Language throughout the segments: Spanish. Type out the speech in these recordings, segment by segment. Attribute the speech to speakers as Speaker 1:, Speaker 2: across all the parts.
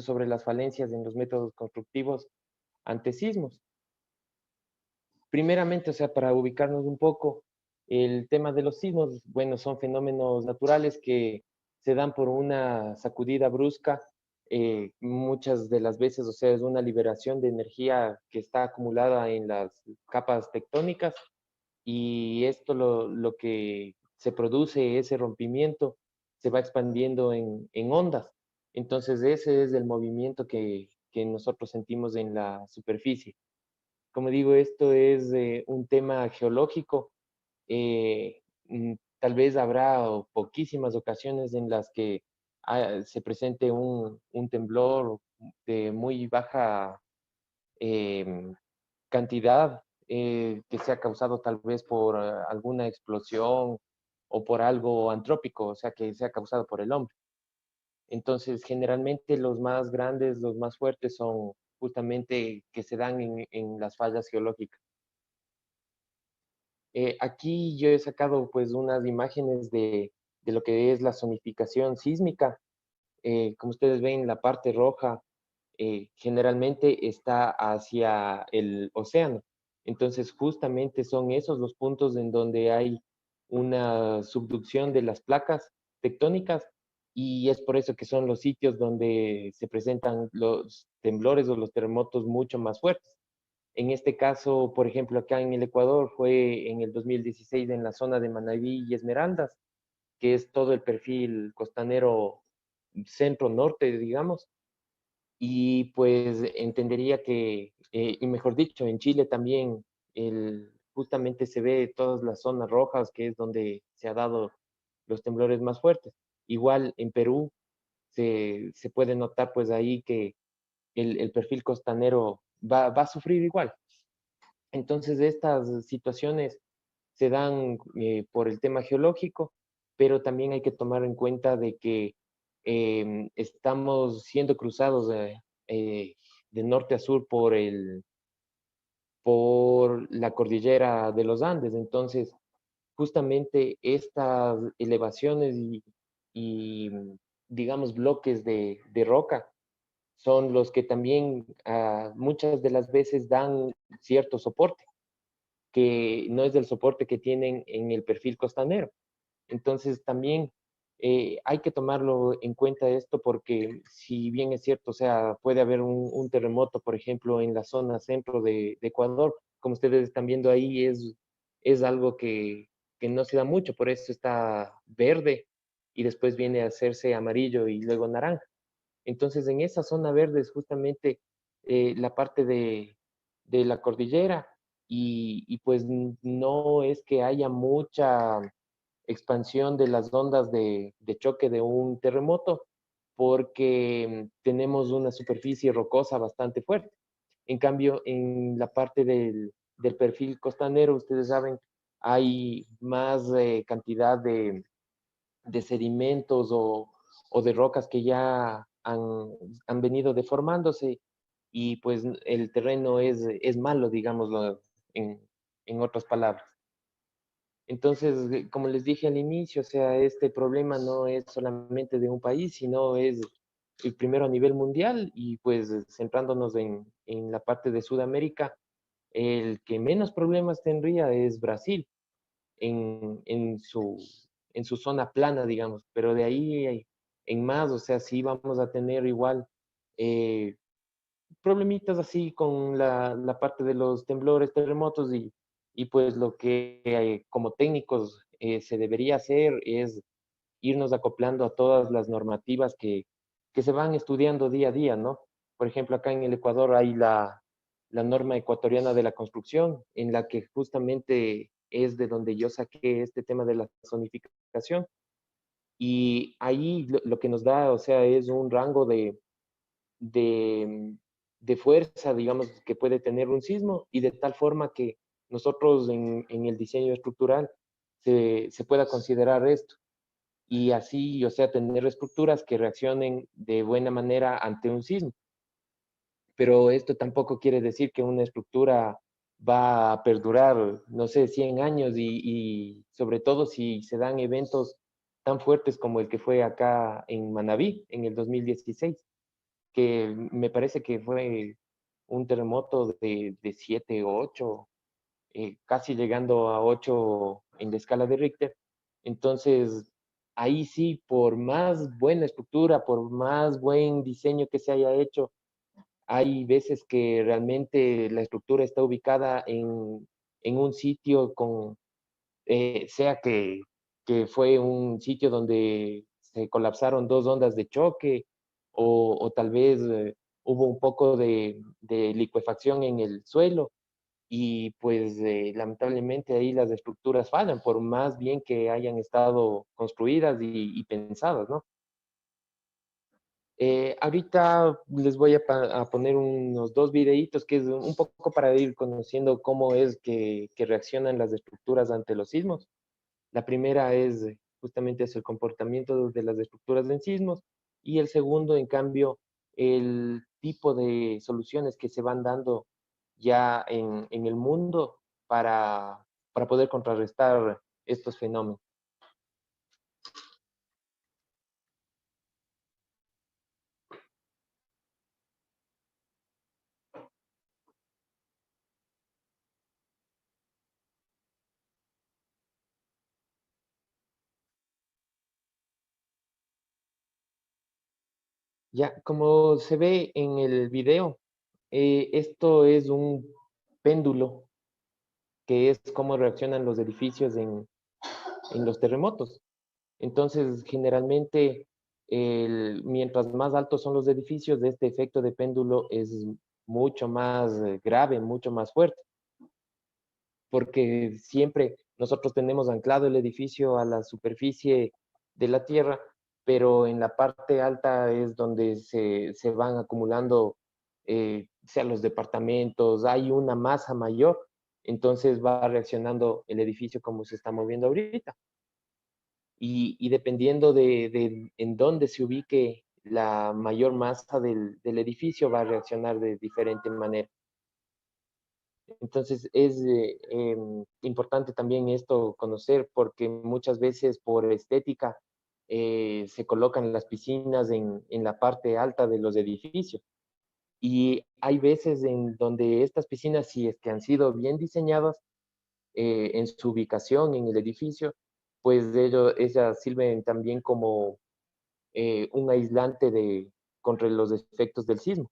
Speaker 1: sobre las falencias en los métodos constructivos ante sismos. Primeramente, o sea, para ubicarnos un poco, el tema de los sismos, bueno, son fenómenos naturales que se dan por una sacudida brusca, muchas de las veces, o sea, es una liberación de energía que está acumulada en las capas tectónicas y esto lo que se produce, ese rompimiento, se va expandiendo en ondas. Entonces, ese es el movimiento que nosotros sentimos en la superficie. Como digo, esto es un tema geológico. Tal vez habrá poquísimas ocasiones en las que se presente un temblor de muy baja em, cantidad que sea causado tal vez por alguna explosión o por algo antrópico, o sea, que sea causado por el hombre. Entonces, generalmente los más grandes, los más fuertes son justamente que se dan en las fallas geológicas. Aquí yo he sacado pues unas imágenes de lo que es la zonificación sísmica. Como ustedes ven, la parte roja generalmente está hacia el océano. Entonces, justamente son esos los puntos en donde hay una subducción de las placas tectónicas y es por eso que son los sitios donde se presentan los temblores o los terremotos mucho más fuertes. En este caso, por ejemplo, acá en el Ecuador fue en el 2016 en la zona de Manabí y Esmeraldas, que es todo el perfil costanero centro-norte, digamos, y pues entendería que, y mejor dicho, en Chile también justamente se ve todas las zonas rojas, que es donde se ha dado los temblores más fuertes. Igual en Perú se puede notar pues ahí que el perfil costanero va a sufrir igual. Entonces estas situaciones se dan por el tema geológico, pero también hay que tomar en cuenta de que estamos siendo cruzados eh, de norte a sur por la cordillera de los Andes. Entonces, justamente estas elevaciones y, digamos, bloques de roca son los que también muchas de las veces dan cierto soporte, que no es del soporte que tienen en el perfil costanero. Entonces también hay que tomarlo en cuenta esto porque si bien es cierto, o sea, puede haber un terremoto, por ejemplo, en la zona centro de Ecuador, como ustedes están viendo ahí, es algo que no se da mucho, por eso está verde y después viene a hacerse amarillo y luego naranja. Entonces en esa zona verde es justamente la parte de la cordillera y pues no es que haya mucha expansión de las ondas de choque de un terremoto, porque tenemos una superficie rocosa bastante fuerte. En cambio, en la parte del perfil costanero, ustedes saben, hay más cantidad de sedimentos o de rocas que ya han venido deformándose y pues el terreno es malo, digámoslo en otras palabras. Entonces, como les dije al inicio, o sea, este problema no es solamente de un país, sino es el primero a nivel mundial y pues centrándonos en la parte de Sudamérica, el que menos problemas tendría es Brasil en su zona plana, digamos, pero de ahí en más, o sea, sí vamos a tener igual eh, problemitas así con la parte de los temblores, terremotos y pues lo que como técnicos se debería hacer es irnos acoplando a todas las normativas que se van estudiando día a día, ¿no? Por ejemplo, acá en el Ecuador hay la norma ecuatoriana de la construcción, en la que justamente es de donde yo saqué este tema de la zonificación. Y ahí lo que nos da, o sea, es un rango de, de fuerza, digamos, que puede tener un sismo y de tal forma que nosotros en el diseño estructural se pueda considerar esto y así, o sea, tener estructuras que reaccionen de buena manera ante un sismo. Pero esto tampoco quiere decir que una estructura va a perdurar, no sé, 100 años y sobre todo si se dan eventos tan fuertes como el que fue acá en Manabí en el 2016. que me parece que fue un terremoto de 7, 8, casi llegando a 8 en la escala de Richter. Entonces, ahí sí, por más buena estructura, por más buen diseño que se haya hecho, hay veces que realmente la estructura está ubicada en un sitio con, sea que fue un sitio donde se colapsaron dos ondas de choque o tal vez hubo un poco de licuefacción en el suelo y pues lamentablemente ahí las estructuras fallan, por más bien que hayan estado construidas y pensadas, ¿no? Ahorita les voy a poner unos dos videitos que es un poco para ir conociendo cómo es que reaccionan las estructuras ante los sismos. La primera es justamente es el comportamiento de las estructuras en sismos y el segundo, en cambio, el tipo de soluciones que se van dando ya en el mundo para poder contrarrestar estos fenómenos. Ya, como se ve en el video, esto es un péndulo que es cómo reaccionan los edificios en los terremotos. Entonces, generalmente, mientras más altos son los edificios, este efecto de péndulo es mucho más grave, mucho más fuerte, porque siempre nosotros tenemos anclado el edificio a la superficie de la tierra, pero en la parte alta es donde se van acumulando, sea los departamentos, hay una masa mayor, entonces va reaccionando el edificio como se está moviendo ahorita y dependiendo de en dónde se ubique la mayor masa del edificio, va a reaccionar de diferente manera. Entonces es importante también esto conocer porque muchas veces por estética se colocan las piscinas en la parte alta de los edificios. Y hay veces en donde estas piscinas, si es que han sido bien diseñadas, en su ubicación en el edificio, pues ellas sirven también como un aislante contra los efectos del sismo.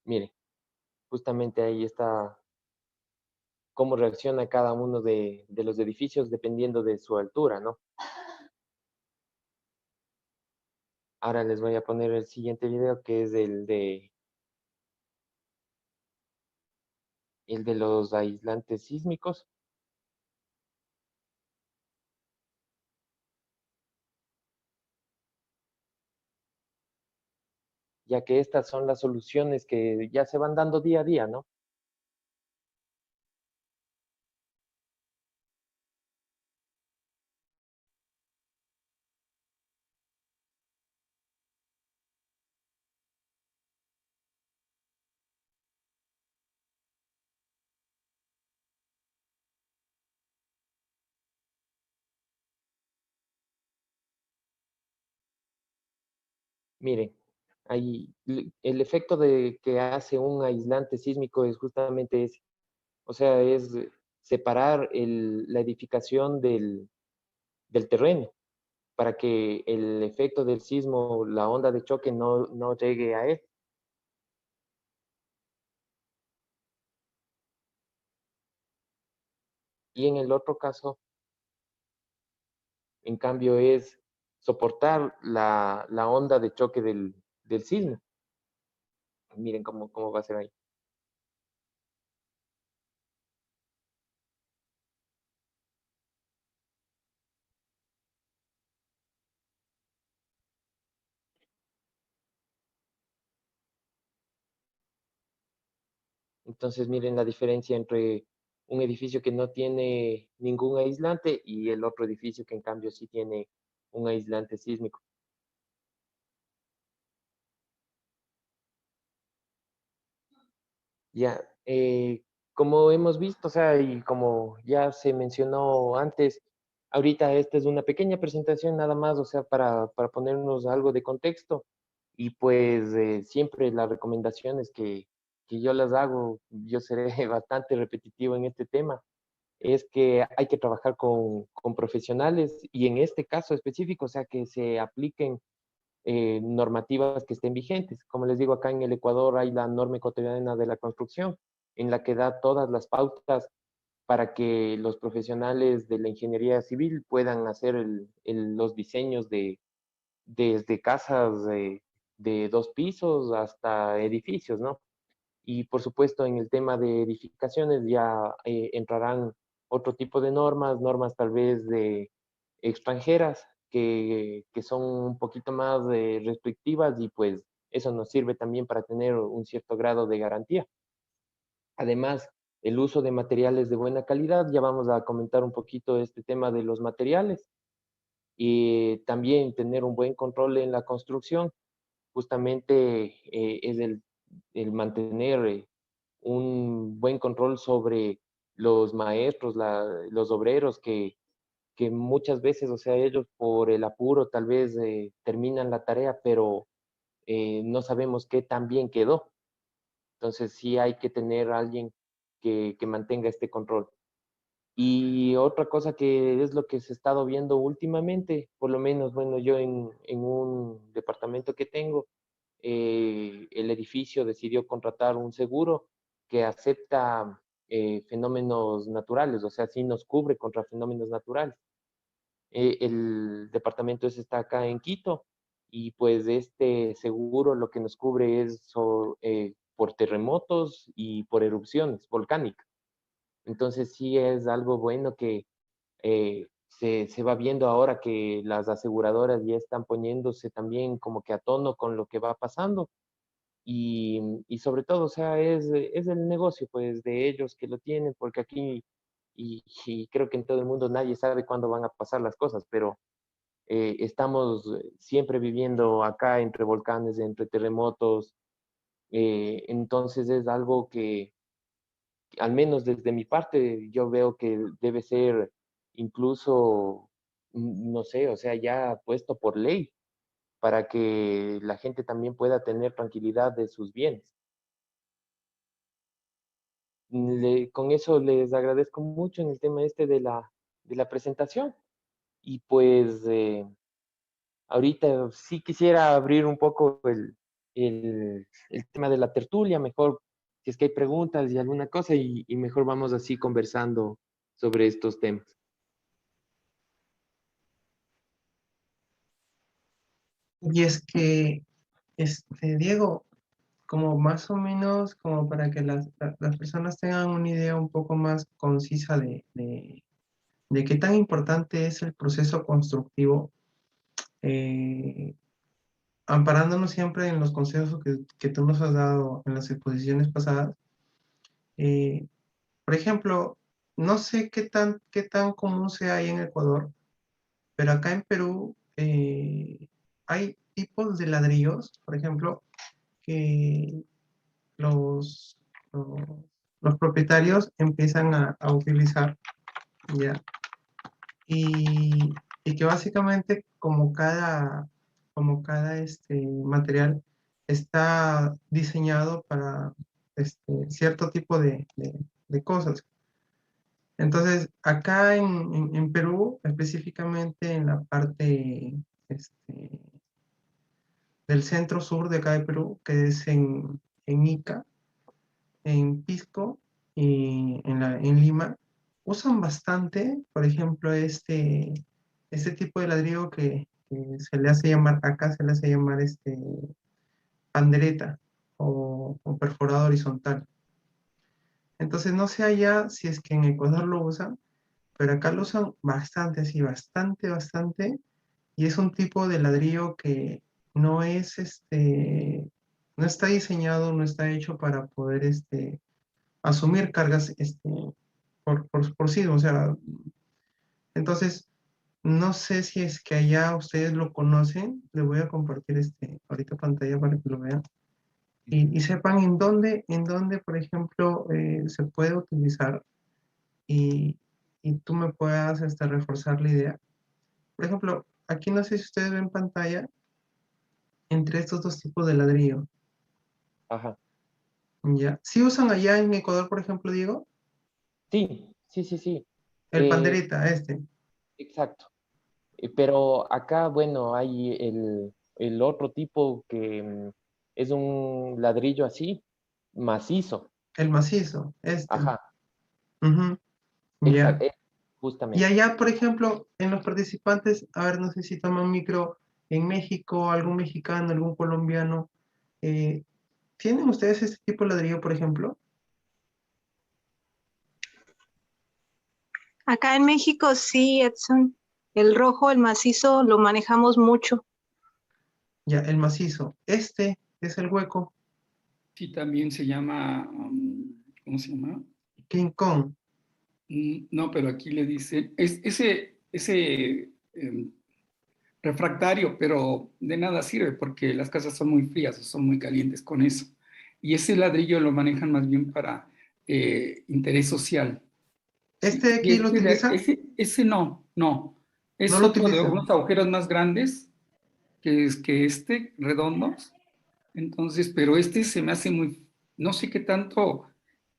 Speaker 1: Mire, justamente ahí está cómo reacciona cada uno de los edificios dependiendo de su altura, ¿no? Ahora les voy a poner el siguiente video que es el de los aislantes sísmicos, ya que estas son las soluciones que ya se van dando día a día, ¿no? Miren, ahí el efecto de que hace un aislante sísmico es justamente ese. O sea, es separar la edificación del terreno para que el efecto del sismo, la onda de choque no llegue a él. Y en el otro caso, en cambio, es soportar la onda de choque del sismo. Miren cómo va a ser ahí. Entonces, miren la diferencia entre un edificio que no tiene ningún aislante y el otro edificio que en cambio sí tiene un aislante sísmico. Ya, como hemos visto, o sea, y como ya se mencionó antes, Ahorita esta es una pequeña presentación nada más, o sea, para ponernos algo de contexto. Y pues siempre las recomendaciones que yo las hago, yo seré bastante repetitivo en este tema, es que hay que trabajar con profesionales y en este caso específico, o sea, que se apliquen normativas que estén vigentes. Como les digo, acá en el Ecuador hay la norma ecuatoriana de la construcción, en la que da todas las pautas para que los profesionales de la ingeniería civil puedan hacer los diseños desde casas de 2 pisos hasta edificios, ¿no? Y por supuesto, en el tema de edificaciones ya entrarán otro tipo de normas, normas tal vez de extranjeras que son un poquito más restrictivas y pues eso nos sirve también para tener un cierto grado de garantía. Además, el uso de materiales de buena calidad, ya vamos a comentar un poquito este tema de los materiales y también tener un buen control en la construcción, justamente es el mantener un buen control sobre los maestros, los obreros que muchas veces, o sea, ellos por el apuro tal vez terminan la tarea, pero no sabemos qué tan bien quedó. Entonces sí hay que tener a alguien que mantenga este control. Y otra cosa que es lo que se ha estado viendo últimamente, por lo menos, bueno, yo en un departamento que tengo, el edificio decidió contratar un seguro que acepta fenómenos naturales, o sea, sí nos cubre contra fenómenos naturales. El departamento ese está acá en Quito y pues este seguro lo que nos cubre es por terremotos y por erupciones volcánicas. Entonces sí es algo bueno que se va viendo ahora que las aseguradoras ya están poniéndose también como que a tono con lo que va pasando y sobre todo, o sea, es el negocio pues de ellos que lo tienen, porque aquí y creo que en todo el mundo nadie sabe cuándo van a pasar las cosas, pero estamos siempre viviendo acá entre volcanes, entre terremotos, entonces es algo que al menos desde mi parte, yo veo que debe ser incluso, no sé, o sea, ya puesto por ley para que la gente también pueda tener tranquilidad de sus bienes. Con eso les agradezco mucho en el tema este de la presentación. Y pues ahorita sí quisiera abrir un poco el tema de la tertulia, mejor si es que hay preguntas y alguna cosa, y mejor vamos así conversando sobre estos temas.
Speaker 2: Y es que, Diego, como más o menos, como para que las personas tengan una idea un poco más concisa de qué tan importante es el proceso constructivo, eh, amparándonos siempre en los consejos que tú nos has dado en las exposiciones pasadas. eh, por ejemplo, no sé qué tan común sea ahí en Ecuador, pero acá en Perú hay tipos de ladrillos, por ejemplo, que los, los, los propietarios empiezan a utilizar, ¿ya? Y que básicamente como cada material está diseñado para cierto tipo de cosas. Entonces, acá en Perú, específicamente en la parte este, del centro sur de acá de Perú, que es en Ica, en Pisco y en Lima, usan bastante, por ejemplo, este tipo de ladrillo que se le hace llamar, acá se le hace llamar pandereta o perforado horizontal. Entonces, no sé allá si es que en Ecuador lo usan, pero acá lo usan bastante, así, bastante, y es un tipo de ladrillo que no es, no está diseñado, no está hecho para poder, asumir cargas, por sí, o sea, entonces, no sé si es que allá ustedes lo conocen, le voy a compartir ahorita pantalla para que lo vean, y sepan en dónde, por ejemplo, se puede utilizar, y, y tú me puedas reforzar la idea. Por ejemplo, aquí no sé si ustedes ven pantalla entre estos dos tipos de ladrillo.
Speaker 1: Ajá.
Speaker 2: ¿Ya? ¿Sí usan allá en Ecuador, por ejemplo, Diego?
Speaker 1: Sí, sí, sí, sí.
Speaker 2: El
Speaker 1: Eh,
Speaker 2: pandereta, este.
Speaker 1: exacto. Pero acá, bueno, hay el otro tipo que es un ladrillo así, macizo.
Speaker 2: El macizo, este.
Speaker 1: Ajá,
Speaker 2: Ujú, ya.
Speaker 1: exacto,
Speaker 2: Y
Speaker 1: justamente.
Speaker 2: allá, por ejemplo, en los participantes, a ver, no sé si toman micro en México, algún mexicano, algún colombiano, eh, ¿tienen ustedes este tipo de ladrillo, por ejemplo?
Speaker 3: Acá en México sí, Edson. El rojo, el macizo, lo manejamos mucho.
Speaker 2: Ya, el macizo. Este es el hueco,
Speaker 4: Sí, también se llama, ¿cómo se llama?
Speaker 2: King Kong.
Speaker 4: No, pero aquí le dicen, es ese refractario, pero de nada sirve porque las casas son muy frías o son muy calientes con eso. Y ese ladrillo lo manejan más bien para interés social. Sí,
Speaker 2: ¿Este de
Speaker 4: y
Speaker 2: aquí lo utiliza?
Speaker 4: ese no, no.
Speaker 2: No
Speaker 4: Es
Speaker 2: lo
Speaker 4: otro de
Speaker 2: utiliza.
Speaker 4: unos agujeros más grandes que es que este, redondos. Entonces, pero este se me hace muy, no sé qué tanto,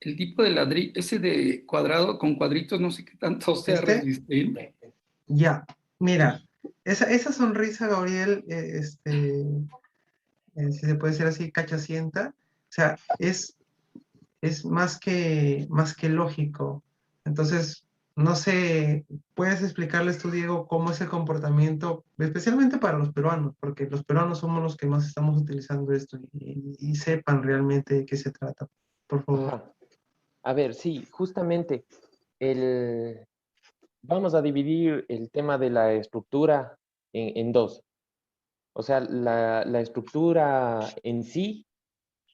Speaker 4: el tipo de ladrillo, ese de cuadrado con cuadritos, no sé qué tanto sea
Speaker 2: ¿Este?
Speaker 4: resistente.
Speaker 2: Ya. Mira, esa sonrisa, Gabriel, si se puede decir así, cachacienta, o sea, es más que lógico. Entonces, no sé, ¿puedes explicarles tú, Diego, cómo es el comportamiento, especialmente para los peruanos, porque los peruanos somos los que más estamos utilizando esto y sepan realmente de qué se trata, por favor?
Speaker 1: Ajá. A ver, sí, justamente el, vamos a dividir el tema de la estructura en dos. O sea, la estructura en sí,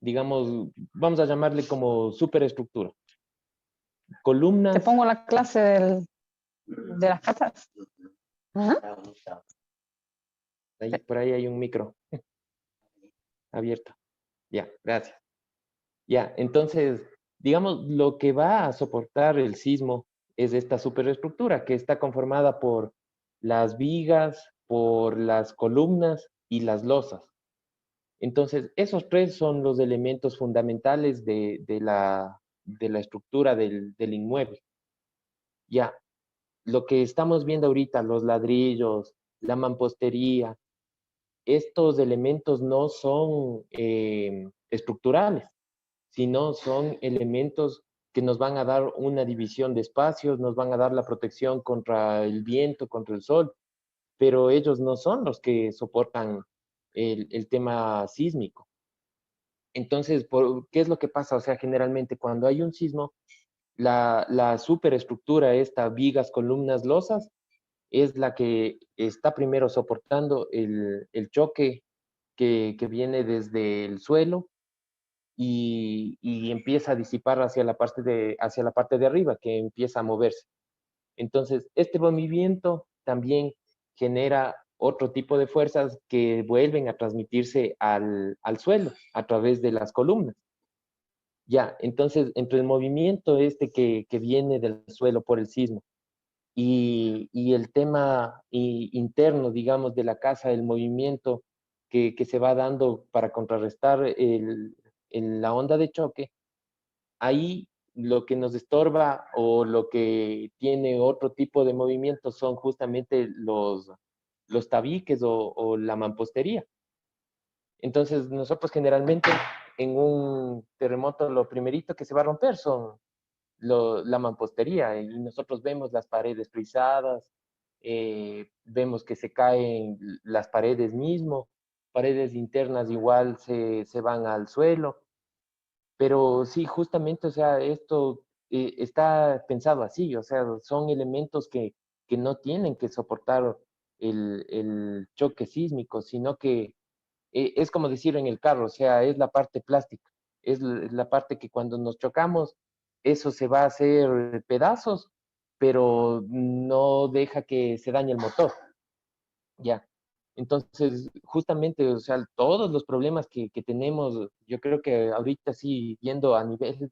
Speaker 1: digamos, vamos a llamarle como superestructura.
Speaker 5: Te
Speaker 1: Columnas,
Speaker 5: pongo la clase de las casas. Ajá.
Speaker 1: ahí, por ahí hay un micro abierto. Ya, gracias. Ya, entonces, digamos, lo que va a soportar el sismo es esta superestructura que está conformada por las vigas, por las columnas y las losas. Entonces, esos tres son los elementos fundamentales de la estructura del inmueble. Ya, lo que estamos viendo ahorita, los ladrillos, la mampostería, estos elementos no son estructurales, sino son elementos que nos van a dar una división de espacios, nos van a dar la protección contra el viento, contra el sol, pero ellos no son los que soportan el tema sísmico. Entonces, ¿qué es lo que pasa? O sea, generalmente cuando hay un sismo, la superestructura, esta, vigas, columnas, losas, es la que está primero soportando el choque que viene desde el suelo y empieza a disipar hacia la parte de arriba, que empieza a moverse. Entonces, este movimiento también genera otro tipo de fuerzas que vuelven a transmitirse al suelo a través de las columnas. Ya, entonces, entre el movimiento este que viene del suelo por el sismo y el tema interno, digamos, de la casa, el movimiento que se va dando para contrarrestar la onda de choque, ahí lo que nos estorba o lo que tiene otro tipo de movimiento son justamente los tabiques o la mampostería. Entonces, nosotros generalmente en un terremoto lo primerito que se va a romper son la mampostería y nosotros vemos las paredes frisadas, vemos que se caen las paredes mismo, paredes internas igual se van al suelo, pero sí, justamente, o sea, esto está pensado así, o sea, son elementos que no tienen que soportar el choque sísmico, sino que es como decir en el carro, o sea, es la parte plástica, es la parte que cuando nos chocamos, eso se va a hacer pedazos, pero no deja que se dañe el motor, ya. Entonces, justamente, o sea, todos los problemas que tenemos, yo creo que ahorita sí, viendo a nivel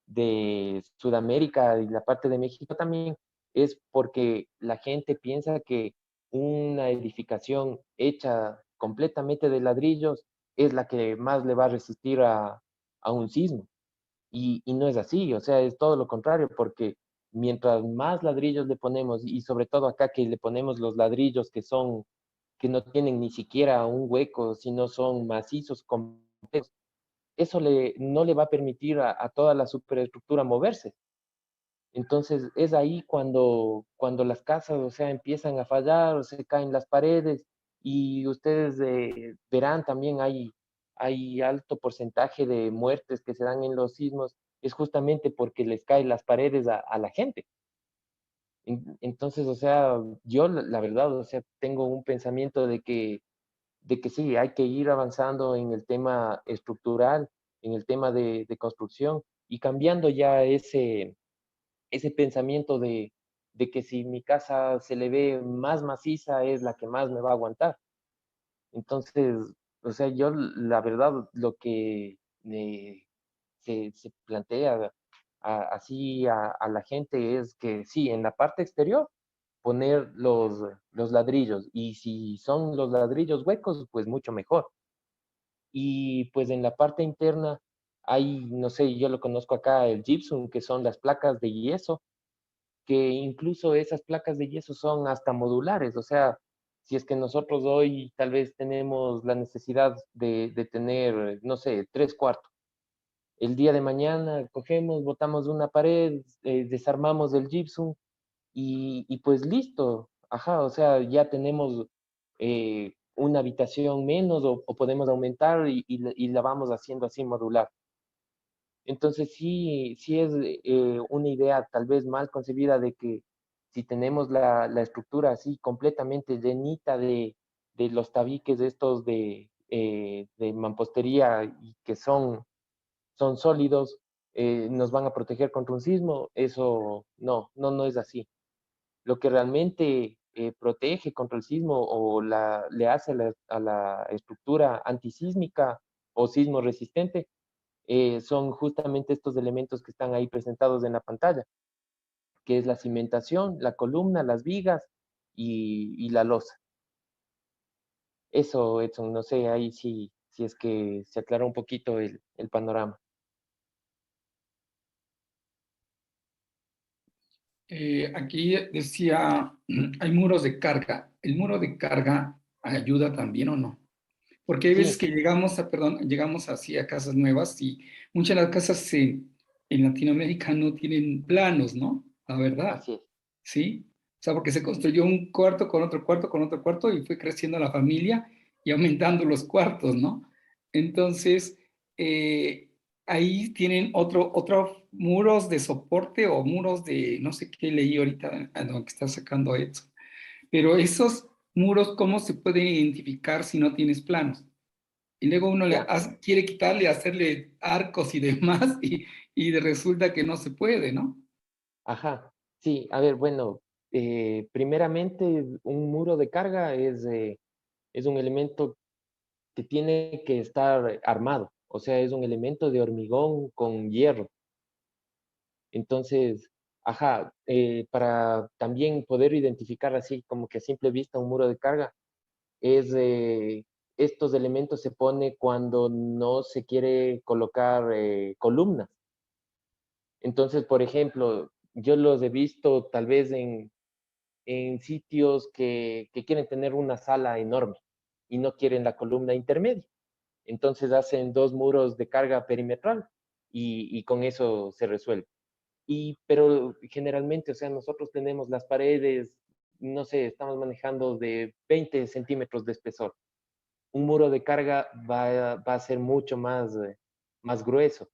Speaker 1: de Sudamérica y la parte de México también, es porque la gente piensa que una edificación hecha completamente de ladrillos es la que más le va a resistir a un sismo. Y no es así, o sea, es todo lo contrario, porque mientras más ladrillos le ponemos, y sobre todo acá que le ponemos los ladrillos que no tienen ni siquiera un hueco, sino son macizos, complejos, eso no le va a permitir a toda la superestructura moverse. Entonces es ahí cuando las casas, o sea, empiezan a fallar, o se caen las paredes, y ustedes verán también hay alto porcentaje de muertes que se dan en los sismos, es justamente porque les caen las paredes a la gente. Entonces, o sea, yo la verdad, o sea, tengo un pensamiento de que sí, hay que ir avanzando en el tema estructural, en el tema de construcción, y cambiando ya ese pensamiento de que si mi casa se le ve más maciza es la que más me va a aguantar. Entonces, o sea, yo la verdad lo que se plantea así a la gente es que sí, en la parte exterior poner los ladrillos, y si son los ladrillos huecos, pues mucho mejor. Y pues en la parte interna hay, no sé, yo lo conozco acá, el gypsum, que son las placas de yeso, que incluso esas placas de yeso son hasta modulares, o sea, si es que nosotros hoy tal vez tenemos la necesidad de tener, no sé, 3 cuartos, el día de mañana cogemos, botamos una pared, desarmamos el gypsum y pues listo, ajá, o sea, ya tenemos una habitación menos o podemos aumentar y la vamos haciendo así modular. Entonces sí es una idea tal vez mal concebida de que si tenemos la estructura así completamente llenita de los tabiques estos de mampostería y que son sólidos, nos van a proteger contra un sismo. Eso no es así. Lo que realmente protege contra el sismo o le hace a la estructura antisísmica o sismo resistente son justamente estos elementos que están ahí presentados en la pantalla, que es la cimentación, la columna, las vigas y la losa. Eso, Edson, no sé, ahí sí, si es que se aclara un poquito el panorama.
Speaker 4: Aquí decía, hay muros de carga. ¿El muro de carga ayuda también o no? Porque hay veces
Speaker 1: Sí,
Speaker 4: que llegamos así a casas nuevas y muchas de las casas en Latinoamérica no tienen planos, ¿no? La verdad,
Speaker 1: así es.
Speaker 4: ¿sí? O sea, porque se construyó un cuarto con otro cuarto con otro cuarto y fue creciendo la familia y aumentando los cuartos, ¿no? Entonces, eh, ahí tienen otro muros de soporte o muros de, no sé qué leí ahorita, a lo que está sacando eso. Pero esos muros, ¿cómo se pueden identificar si no tienes planos? Y luego uno
Speaker 1: Ya,
Speaker 4: quiere quitarle, hacerle arcos y demás, y resulta que no se puede, ¿no?
Speaker 1: ajá. Sí, a ver, bueno, primeramente un muro de carga es un elemento que tiene que estar armado, o sea, es un elemento de hormigón con hierro. Entonces, ajá, para también poder identificar así como que a simple vista un muro de carga, es estos elementos se pone cuando no se quiere colocar columnas. Entonces, por ejemplo, yo los he visto tal vez en sitios que quieren tener una sala enorme y no quieren la columna intermedia. Entonces hacen 2 muros de carga perimetral y con eso se resuelve. Pero generalmente, o sea, nosotros tenemos las paredes, no sé, estamos manejando de 20 centímetros de espesor. Un muro de carga va a ser mucho más grueso.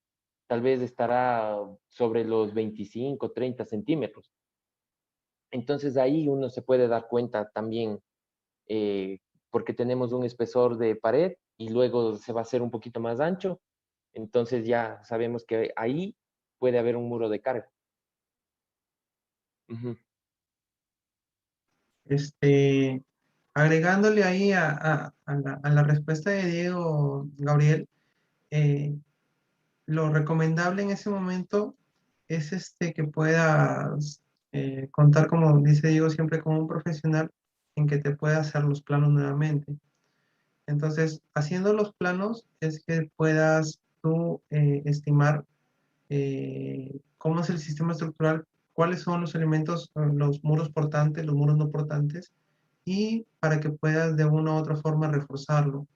Speaker 1: Tal vez estará sobre los 25, 30 centímetros. Entonces ahí uno se puede dar cuenta también, eh, porque tenemos un espesor de pared y luego se va a hacer un poquito más ancho. Entonces ya sabemos que ahí puede haber un muro de carga. Ujú.
Speaker 2: Este, agregándole ahí a la respuesta de Diego, Gabriel, eh, lo recomendable en ese momento es que puedas contar, como dice Diego, siempre con un profesional en que te pueda hacer los planos nuevamente. Entonces, haciendo los planos es que puedas tú estimar cómo es el sistema estructural, cuáles son los elementos, los muros portantes, los muros no portantes, y para que puedas de una u otra forma reforzarlo.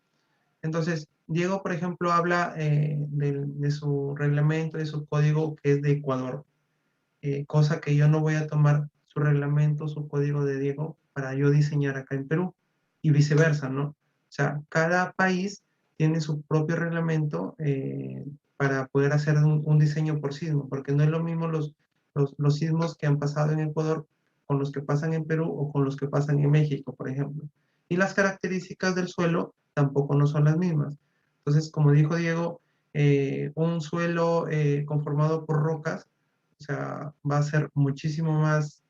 Speaker 2: Entonces, Diego, por ejemplo, habla de su reglamento, de su código que es de Ecuador, cosa que yo no voy a tomar su reglamento, su código de Diego para yo diseñar acá en Perú y viceversa, ¿no? O sea, cada país tiene su propio reglamento para poder hacer un diseño por sismo, porque no es lo mismo los sismos que han pasado en Ecuador con los que pasan en Perú o con los que pasan en México, por ejemplo. Y las características del suelo tampoco no son las mismas. Entonces, como dijo Diego, un suelo conformado por rocas, o sea, va a ser muchísimo más,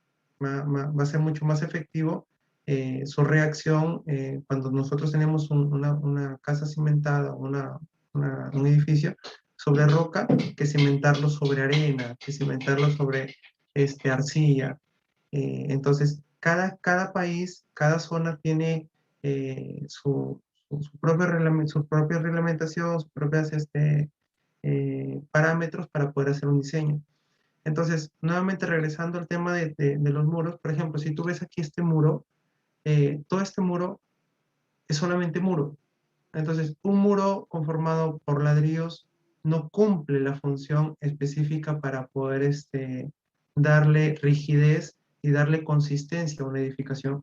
Speaker 2: va a ser mucho más efectivo su reacción cuando nosotros tenemos una casa cimentada, un edificio sobre roca, que cimentarlo sobre arena, que cimentarlo sobre arcilla. Entonces, cada país, cada zona tiene su propio su propia reglamentación, sus propios parámetros para poder hacer un diseño. Entonces, nuevamente regresando al tema de los muros, por ejemplo, si tú ves aquí este muro, todo este muro es solamente muro. Entonces, un muro conformado por ladrillos no cumple la función específica para poder darle rigidez y darle consistencia a una edificación.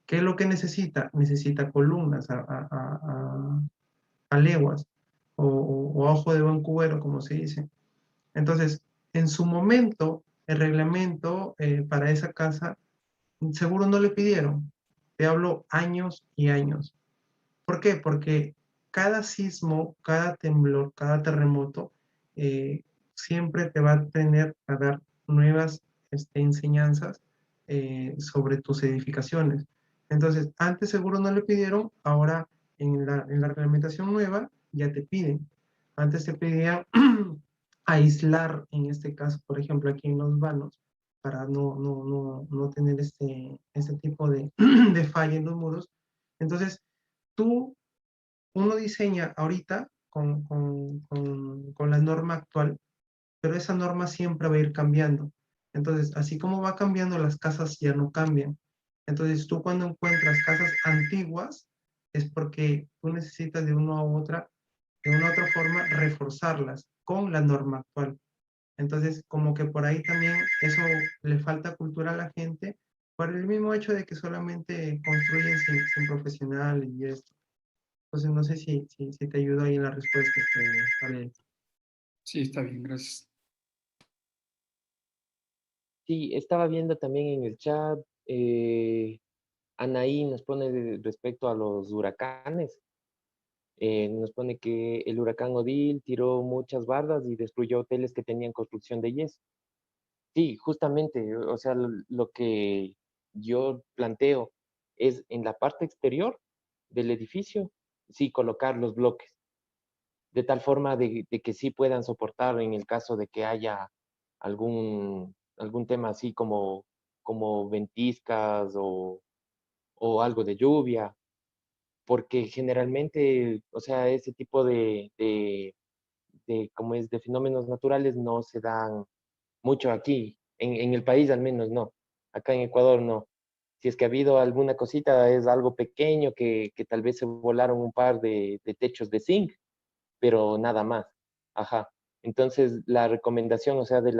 Speaker 2: ¿Qué es lo que necesita? Necesita columnas a leguas o a ojo de buen cubero, como se dice. Entonces, en su momento, el reglamento para esa casa seguro no le pidieron. Te hablo años y años. ¿Por qué? Porque cada sismo, cada temblor, cada terremoto, siempre te va a tener a dar nuevas enseñanzas sobre tus edificaciones. Entonces, antes seguro no le pidieron, ahora en la reglamentación nueva ya te piden. Antes te pedía aislar, en este caso, por ejemplo, aquí en los vanos, para no tener este tipo de, de falla en los muros. Entonces, uno diseña ahorita con la norma actual, pero esa norma siempre va a ir cambiando. Entonces, así como va cambiando, las casas ya no cambian. Entonces, tú cuando encuentras casas antiguas, es porque tú necesitas de una u otra forma, reforzarlas con la norma actual. Entonces, como que por ahí también eso le falta cultura a la gente, por el mismo hecho de que solamente construyen sin profesional y esto. Entonces, no sé si te ayudo ahí en la respuesta, Ale.
Speaker 4: Sí, está bien, gracias.
Speaker 1: Sí, estaba viendo también en el chat, Anaí nos pone respecto a los huracanes, nos pone que el huracán Odil tiró muchas bardas y destruyó hoteles que tenían construcción de yeso. Sí, justamente, o sea, lo que yo planteo es en la parte exterior del edificio, sí, colocar los bloques, de tal forma de que sí puedan soportar en el caso de que haya algún tema así como ventiscas o algo de lluvia, porque generalmente, o sea, ese tipo como es, de fenómenos naturales no se dan mucho aquí, en el país al menos no, acá en Ecuador no. Si es que ha habido alguna cosita, es algo pequeño que tal vez se volaron un par de techos de zinc, pero nada más. Ajá. Entonces, la recomendación, o sea, de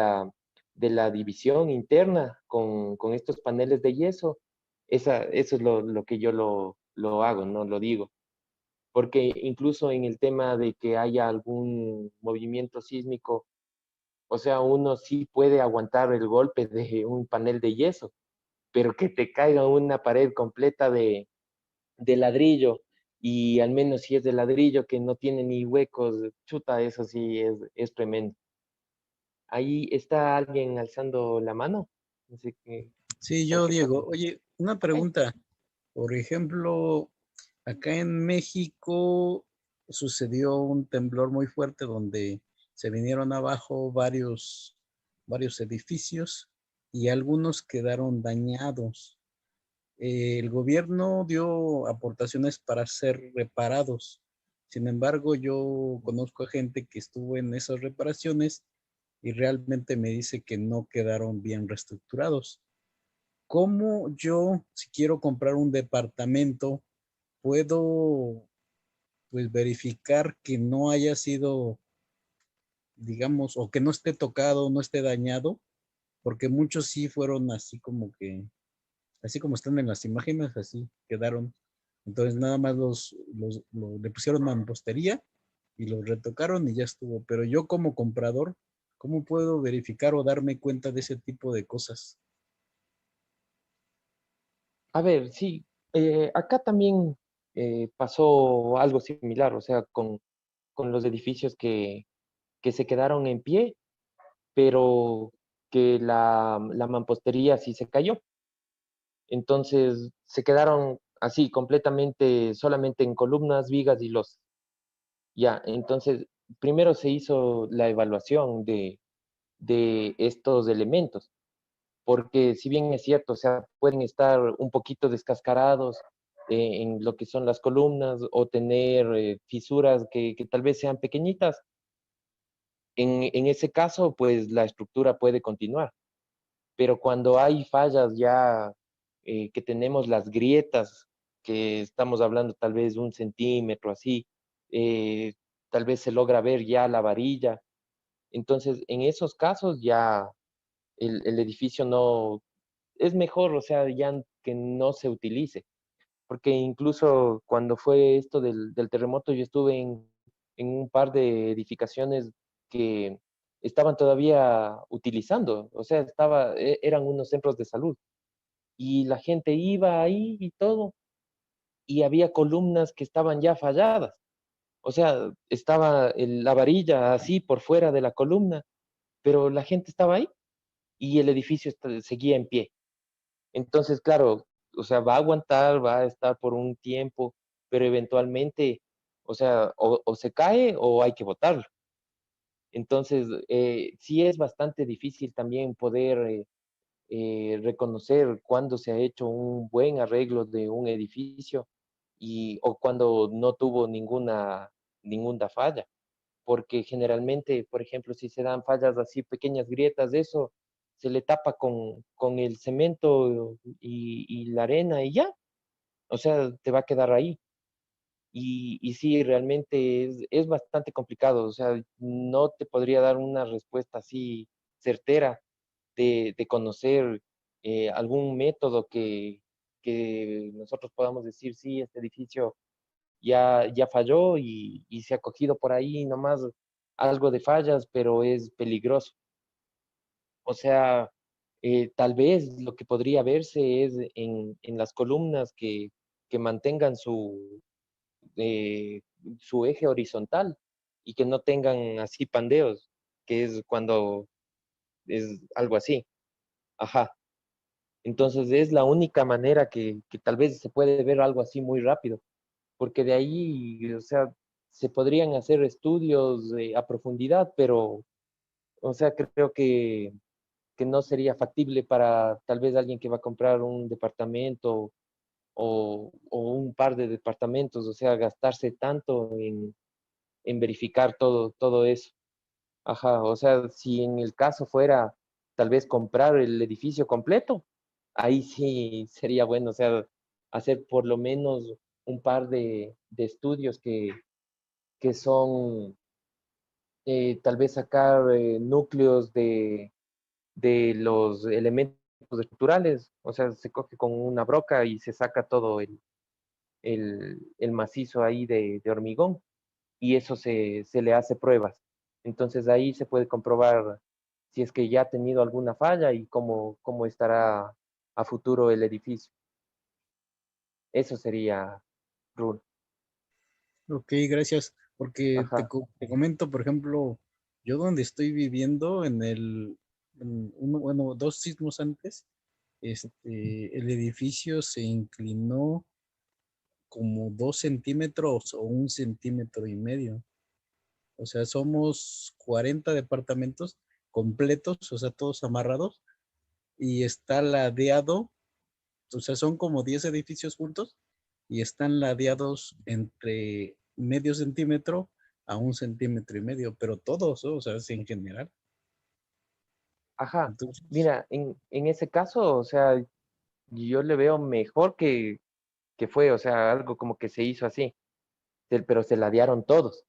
Speaker 1: la división interna con estos paneles de yeso, eso es lo que yo lo hago, no lo digo. Porque incluso en el tema de que haya algún movimiento sísmico, o sea, uno sí puede aguantar el golpe de un panel de yeso, pero que te caiga una pared completa de ladrillo, y al menos si es de ladrillo que no tiene ni huecos, chuta, eso sí es tremendo. Ahí está alguien alzando la mano. No sé qué.
Speaker 6: Sí, yo, Diego. Oye, una pregunta. Por ejemplo, acá en México sucedió un temblor muy fuerte donde se vinieron abajo varios edificios y algunos quedaron dañados. El gobierno dio aportaciones para ser reparados. Sin embargo, yo conozco a gente que estuvo en esas reparaciones y realmente me dice que no quedaron bien reestructurados. ¿Cómo yo, si quiero comprar un departamento, puedo pues verificar que no haya sido, digamos, o que no esté tocado, no esté dañado? Porque muchos sí fueron así como que, así como están en las imágenes, así quedaron. Entonces nada más le pusieron mampostería y los retocaron y ya estuvo. Pero yo como comprador, ¿cómo puedo verificar o darme cuenta de ese tipo de cosas?
Speaker 1: A ver, sí, acá también pasó algo similar, o sea, con los edificios que se quedaron en pie, pero que la mampostería sí se cayó. Entonces se quedaron así, completamente, solamente en columnas, vigas y los. Ya, entonces primero se hizo la evaluación de estos elementos, porque si bien es cierto, o sea, pueden estar un poquito descascarados en lo que son las columnas o tener fisuras que tal vez sean pequeñitas, en ese caso, pues la estructura puede continuar. Pero cuando hay fallas ya que tenemos las grietas, que estamos hablando tal vez de 1 centímetro así, eh, tal vez se logra ver ya la varilla. Entonces, en esos casos ya el edificio no, es mejor, o sea, ya que no se utilice, porque incluso cuando fue esto del terremoto, yo estuve en un par de edificaciones que estaban todavía utilizando, o sea, eran unos centros de salud y la gente iba ahí y todo, y había columnas que estaban ya falladas, o sea, estaba la varilla así por fuera de la columna, pero la gente estaba ahí y el edificio seguía en pie. Entonces, claro, o sea, va a aguantar, va a estar por un tiempo, pero eventualmente, o sea, o se cae o hay que botarlo. Entonces, sí es bastante difícil también poder reconocer cuándo se ha hecho un buen arreglo de un edificio o cuando no tuvo ninguna falla, porque generalmente, por ejemplo, si se dan fallas así, pequeñas grietas, eso se le tapa con el cemento y la arena y ya, o sea, te va a quedar ahí. Y sí, realmente es bastante complicado, o sea, no te podría dar una respuesta así certera de conocer algún método que nosotros podamos decir, sí, este edificio ya falló y se ha cogido por ahí nomás algo de fallas, pero es peligroso. O sea, tal vez lo que podría verse es en las columnas que mantengan eh, su eje horizontal y que no tengan así pandeos, que es cuando es algo así. Ajá. Entonces es la única manera que tal vez se puede ver algo así muy rápido, porque de ahí, o sea, se podrían hacer estudios a profundidad, pero, o sea, creo que no sería factible para tal vez alguien que va a comprar un departamento o un par de departamentos, o sea, gastarse tanto en verificar todo eso. Ajá, o sea, si en el caso fuera tal vez comprar el edificio completo, ahí sí sería bueno, o sea, hacer por lo menos un par de estudios que son tal vez sacar núcleos de los elementos estructurales, o sea, se coge con una broca y se saca todo el macizo ahí de hormigón y eso se le hace pruebas. Entonces ahí se puede comprobar si es que ya ha tenido alguna falla y cómo estará a futuro el edificio. Eso sería, Rule.
Speaker 6: Ok, gracias. Porque
Speaker 1: Ajá,
Speaker 6: te comento, por ejemplo, yo donde estoy viviendo, bueno, 2 sismos antes, el edificio se inclinó como 2 centímetros o 1,5 centímetros. O sea, somos 40 departamentos completos, o sea, todos amarrados, y está ladeado, o sea, son como 10 edificios juntos y están ladeados entre medio centímetro a 1,5 centímetros, pero todos, ¿no? O sea, es en general.
Speaker 1: Ajá.
Speaker 6: Entonces,
Speaker 1: Mira, en ese caso, o sea, yo le veo mejor que fue, o sea, algo como que se hizo así, pero se ladearon todos.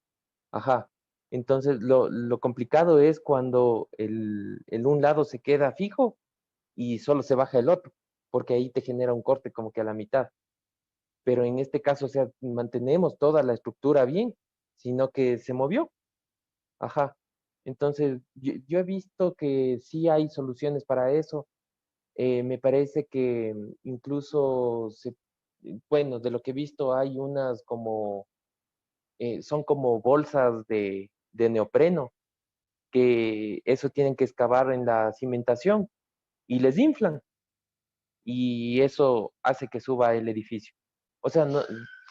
Speaker 1: Ajá. Entonces, lo complicado es cuando el un lado se queda fijo y solo se baja el otro, porque ahí te genera un corte como que a la mitad. Pero en este caso, o sea, mantenemos toda la estructura bien, sino que se movió. Ajá. Entonces, yo he visto que sí hay soluciones para eso. Me parece que incluso, bueno, de lo que he visto, hay unas como, son como bolsas de neopreno, que eso tienen que excavar en la cimentación y les inflan, y eso hace que suba el edificio. O sea,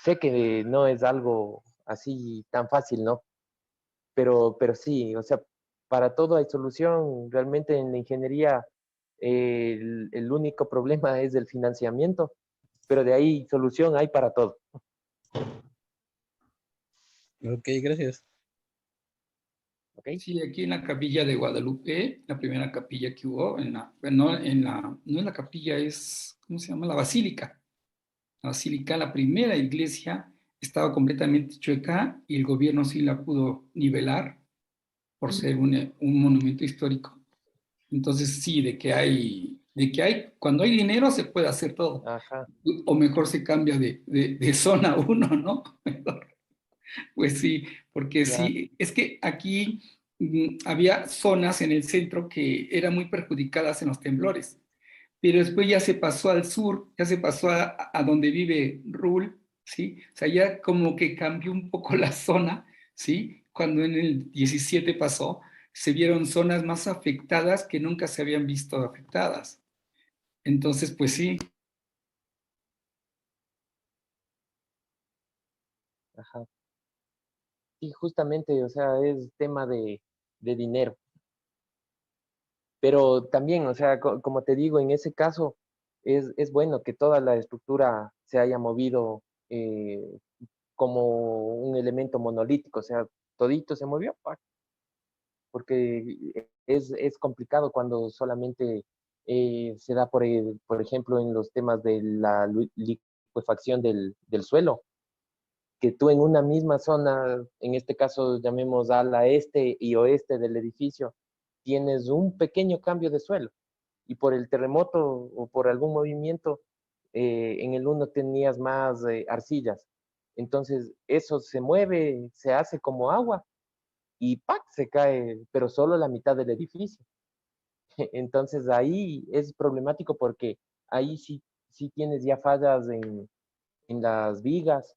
Speaker 1: sé que no es algo así tan fácil, ¿no? Pero sí, o sea, para todo hay solución. Realmente en la ingeniería el único problema es el financiamiento, pero de ahí solución hay para todo.
Speaker 6: ok, gracias.
Speaker 1: ¿Ok?
Speaker 4: Sí, aquí en la capilla de Guadalupe, la primera capilla que hubo, bueno, no es la capilla, es, ¿cómo se llama? La basílica. La basílica, la primera iglesia, estaba completamente chueca y el gobierno sí la pudo nivelar por ser un monumento histórico. Entonces sí, cuando hay dinero se puede hacer todo.
Speaker 1: Ajá,
Speaker 4: O mejor se cambia de zona uno, ¿no? Pues sí, porque
Speaker 1: ya,
Speaker 4: sí, es que aquí había zonas en el centro que eran muy perjudicadas en los temblores, pero después ya se pasó al sur, ya se pasó a donde vive Rul, ¿sí? O sea, ya como que cambió un poco la zona, ¿sí? Cuando en el 17 pasó, se vieron zonas más afectadas que nunca se habían visto afectadas. Entonces, pues sí,
Speaker 1: ajá. Sí, justamente, o sea, es tema de dinero. Pero también, o sea, como te digo, en ese caso es bueno que toda la estructura se haya movido como un elemento monolítico, o sea, todito se movió, porque es complicado cuando solamente se da, por ejemplo, en los temas de la liquefacción del suelo, que tú en una misma zona, en este caso llamemos ala este y oeste del edificio, tienes un pequeño cambio de suelo y por el terremoto o por algún movimiento, en el uno tenías más arcillas. Entonces eso se mueve, se hace como agua y ¡pac! Se cae, pero solo la mitad del edificio. Entonces ahí es problemático porque ahí sí tienes ya fallas en las vigas,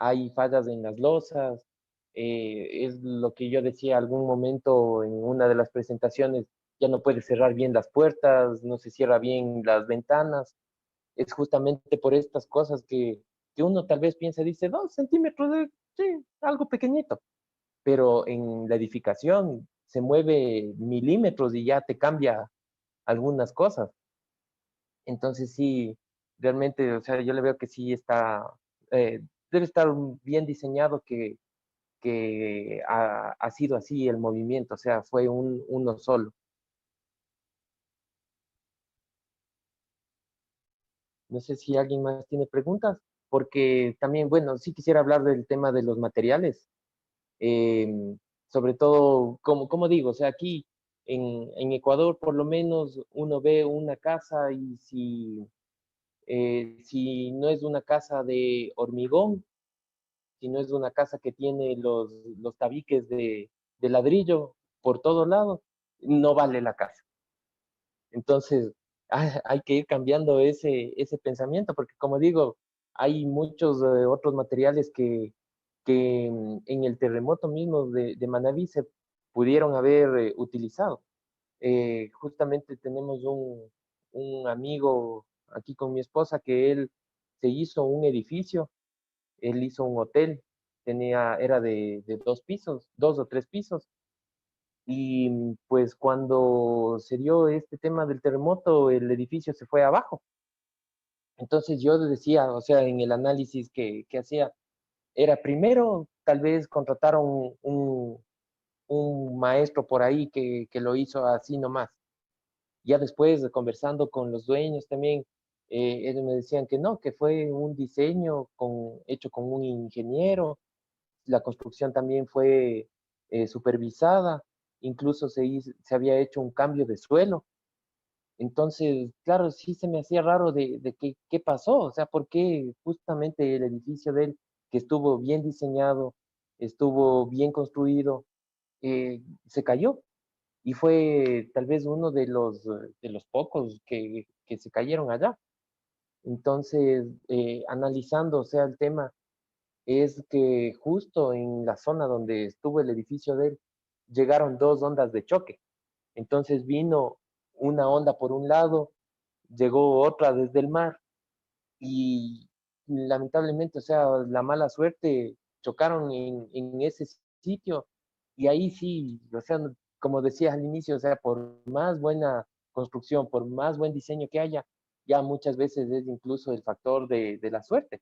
Speaker 1: hay fallas en las losas, es lo que yo decía algún momento en una de las presentaciones, ya no puedes cerrar bien las puertas, no se cierra bien las ventanas, es justamente por estas cosas que uno tal vez piensa, dice, 2 centímetros, sí, algo pequeñito, pero en la edificación se mueve milímetros y ya te cambia algunas cosas. Entonces sí, realmente, o sea, yo le veo que sí está, debe estar bien diseñado que ha sido así el movimiento, o sea, fue uno solo. No sé si alguien más tiene preguntas, porque también, bueno, sí quisiera hablar del tema de los materiales. Sobre todo, como digo, o sea, aquí en Ecuador por lo menos uno ve una casa y si no es una casa de hormigón, si no es una casa que tiene los tabiques de ladrillo por todo lado, no vale la casa. Entonces, hay que ir cambiando ese pensamiento, porque como digo, hay muchos otros materiales que en el terremoto mismo de Manabí se pudieron haber utilizado. Justamente tenemos un amigo aquí con mi esposa que él se hizo un edificio, él hizo un hotel, era de 2 pisos, 2 o 3 pisos, Y pues cuando se dio este tema del terremoto, el edificio se fue abajo. Entonces yo decía, o sea, en el análisis que hacía, era primero tal vez contratar a un maestro por ahí que lo hizo así nomás. Ya después, conversando con los dueños también, ellos me decían que no, que fue un diseño hecho con un ingeniero, la construcción también fue supervisada, incluso se había hecho un cambio de suelo. Entonces, claro, sí se me hacía raro de qué pasó, o sea, por qué justamente el edificio de él, que estuvo bien diseñado, estuvo bien construido, se cayó. Y fue tal vez uno de los pocos que se cayeron allá. Entonces, analizando, o sea, el tema es que justo en la zona donde estuvo el edificio de él, llegaron dos ondas de choque. Entonces vino una onda por un lado, llegó otra desde el mar y lamentablemente, o sea, la mala suerte, chocaron en ese sitio y ahí sí, o sea, como decías al inicio, o sea, por más buena construcción, por más buen diseño que haya, ya muchas veces es incluso el factor de la suerte,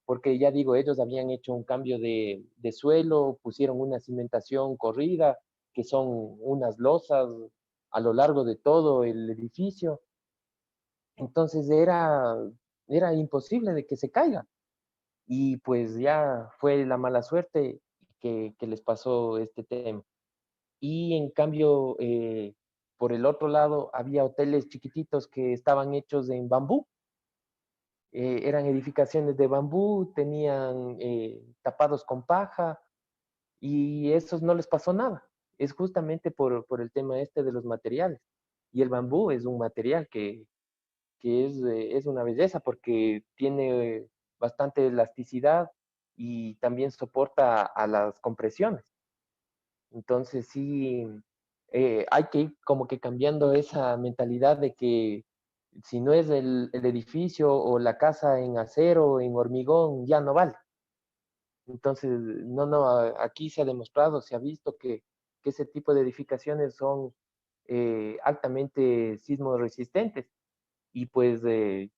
Speaker 1: porque ya digo, ellos habían hecho un cambio de suelo, pusieron una cimentación corrida, que son unas losas a lo largo de todo el edificio, entonces era imposible de que se caiga. Y pues ya fue la mala suerte que les pasó este tema. Y en cambio, por el otro lado, había hoteles chiquititos que estaban hechos en bambú. Eran edificaciones de bambú, tenían tapados con paja y esos no les pasó nada. Es justamente por el tema este de los materiales. Y el bambú es un material que es una belleza porque tiene bastante elasticidad y también soporta a las compresiones. Entonces sí, hay que ir como que cambiando esa mentalidad de que si no es el edificio o la casa en acero, en hormigón, ya no vale. Entonces, aquí se ha demostrado, se ha visto que ese tipo de edificaciones son altamente sismo resistentes. Y pues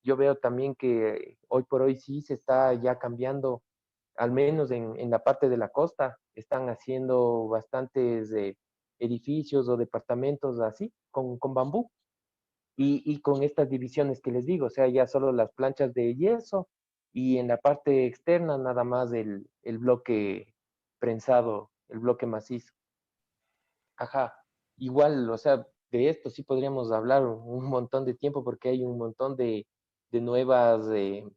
Speaker 1: yo veo también que hoy por hoy sí se está ya cambiando, al menos en la parte de la costa, están haciendo bastantes edificios o departamentos así, con bambú y con estas divisiones que les digo, o sea, ya solo las planchas de yeso y en la parte externa nada más el bloque prensado, el bloque macizo. Ajá, igual, o sea, de esto sí podríamos hablar un montón de tiempo porque hay un montón de nuevas, de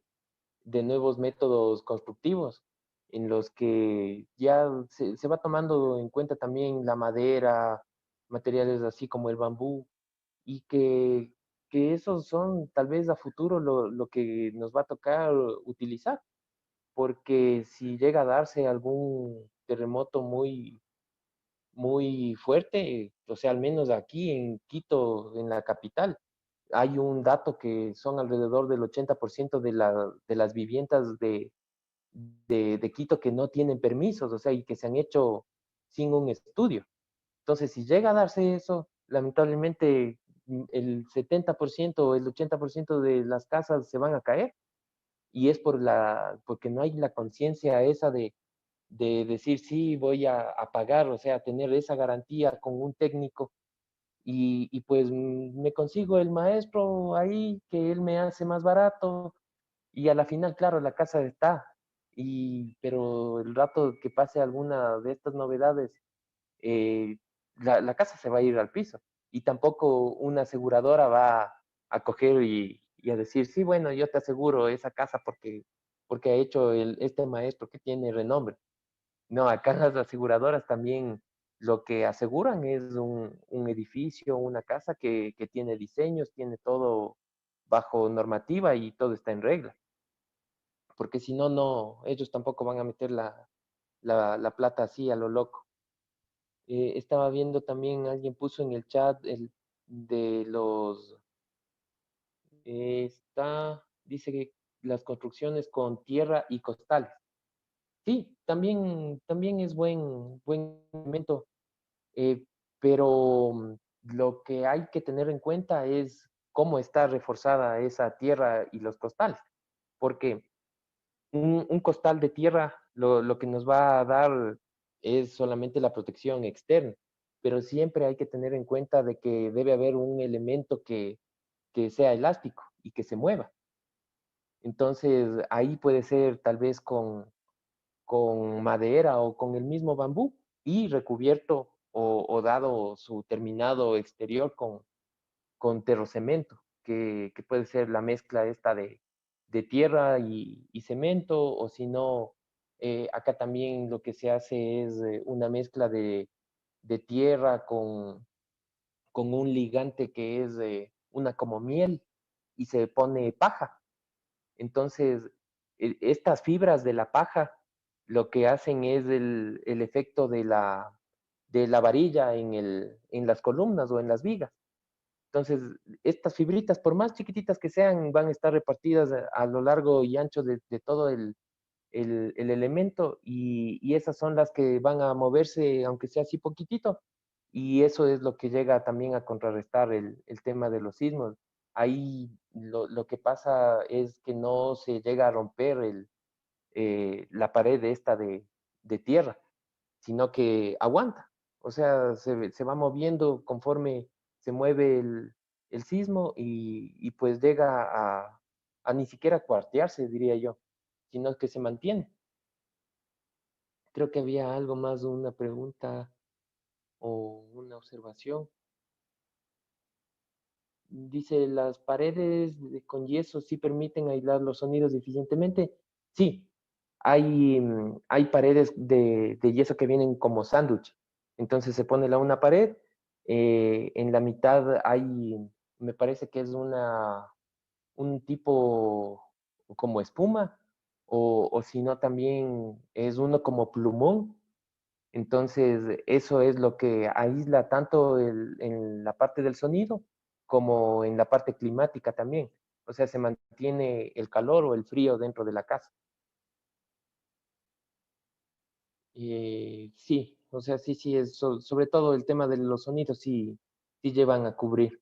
Speaker 1: nuevos métodos constructivos en los que ya se va tomando en cuenta también la madera, materiales así como el bambú, y que esos son tal vez a futuro lo que nos va a tocar utilizar, porque si llega a darse algún terremoto muy fuerte, o sea, al menos aquí en Quito, en la capital, hay un dato que son alrededor del 80% de las viviendas de Quito que no tienen permisos, o sea, y que se han hecho sin un estudio. Entonces, si llega a darse eso, lamentablemente el 70% o el 80% de las casas se van a caer y es porque no hay la conciencia esa de decir, sí, voy a pagar, o sea, tener esa garantía con un técnico y pues me consigo el maestro ahí que él me hace más barato y a la final, claro, la casa está, pero el rato que pase alguna de estas novedades, eh, la casa se va a ir al piso y tampoco una aseguradora va a coger y a decir, sí, bueno, yo te aseguro esa casa porque ha hecho este maestro que tiene renombre. No, acá las aseguradoras también lo que aseguran es un edificio, una casa que tiene diseños, tiene todo bajo normativa y todo está en regla. Porque si no, no, ellos tampoco van a meter la plata así a lo loco. Estaba viendo también, alguien puso en el chat el de los, dice que las construcciones con tierra y costales. Sí, también es buen elemento, eh, pero lo que hay que tener en cuenta es cómo está reforzada esa tierra y los costales, porque un costal de tierra lo que nos va a dar es solamente la protección externa, pero siempre hay que tener en cuenta de que debe haber un elemento que sea elástico y que se mueva. Entonces, ahí puede ser tal vez con madera o con el mismo bambú y recubierto o dado su terminado exterior con terrocemento, que puede ser la mezcla esta de tierra y cemento, o si no, acá también lo que se hace es una mezcla de tierra con un ligante que es una como miel y se pone paja. Entonces, estas fibras de la paja lo que hacen es el efecto de la varilla en las columnas o en las vigas. Entonces, estas fibritas, por más chiquititas que sean, van a estar repartidas a lo largo y ancho de todo el elemento y esas son las que van a moverse, aunque sea así poquitito. Y eso es lo que llega también a contrarrestar el tema de los sismos. Ahí lo que pasa es que no se llega a romper la pared esta de tierra, sino que aguanta. O sea, se va moviendo conforme se mueve el sismo y pues llega a ni siquiera cuartearse, diría yo, sino que se mantiene. Creo que había algo más, una pregunta o una observación. Dice, ¿las paredes con yeso sí permiten aislar los sonidos eficientemente? Sí, hay paredes de yeso que vienen como sándwich. Entonces se pone una pared, en la mitad hay, me parece que es un tipo como espuma, o si no también es uno como plumón. Entonces, eso es lo que aísla tanto en la parte del sonido como en la parte climática también. O sea, se mantiene el calor o el frío dentro de la casa. Sí, o sea, sí, sí, sobre todo el tema de los sonidos, sí, sí llevan a cubrir.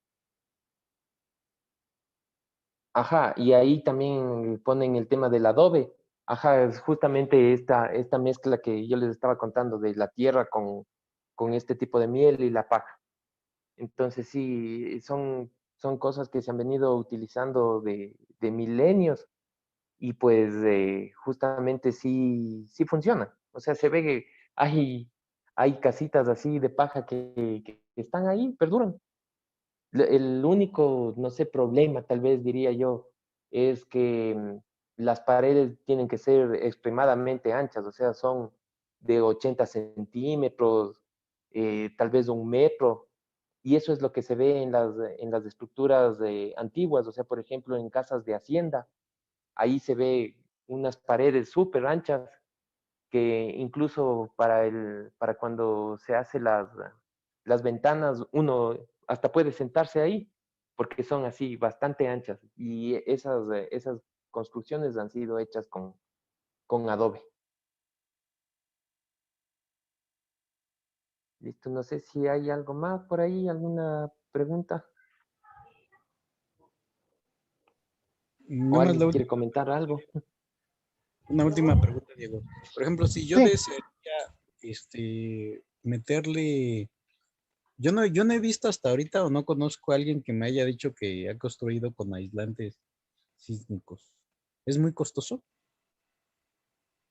Speaker 1: Ajá, y ahí también ponen el tema del adobe. Ajá, es justamente esta mezcla que yo les estaba contando de la tierra con este tipo de miel y la paja. Entonces sí, son cosas que se han venido utilizando de milenios y pues justamente sí, sí funcionan. O sea, se ve que hay casitas así de paja que están ahí, perduran. El único, no sé, problema tal vez diría yo, es que las paredes tienen que ser extremadamente anchas, o sea, son de 80 centímetros, tal vez 1 metro, y eso es lo que se ve en las estructuras antiguas, o sea, por ejemplo, en casas de hacienda, ahí se ve unas paredes súper anchas que incluso para cuando se hace las ventanas, uno hasta puede sentarse ahí, porque son así bastante anchas. Y esas construcciones han sido hechas con adobe. Listo, no sé si hay algo más por ahí, alguna pregunta o
Speaker 6: Nada más
Speaker 1: alguien quiere comentar algo.
Speaker 6: una última pregunta, Diego. Por ejemplo, si yo
Speaker 5: Sí.
Speaker 6: desearía meterle, yo no he visto hasta ahorita o no conozco a alguien que me haya dicho que ha construido con aislantes sísmicos. ¿Es muy costoso?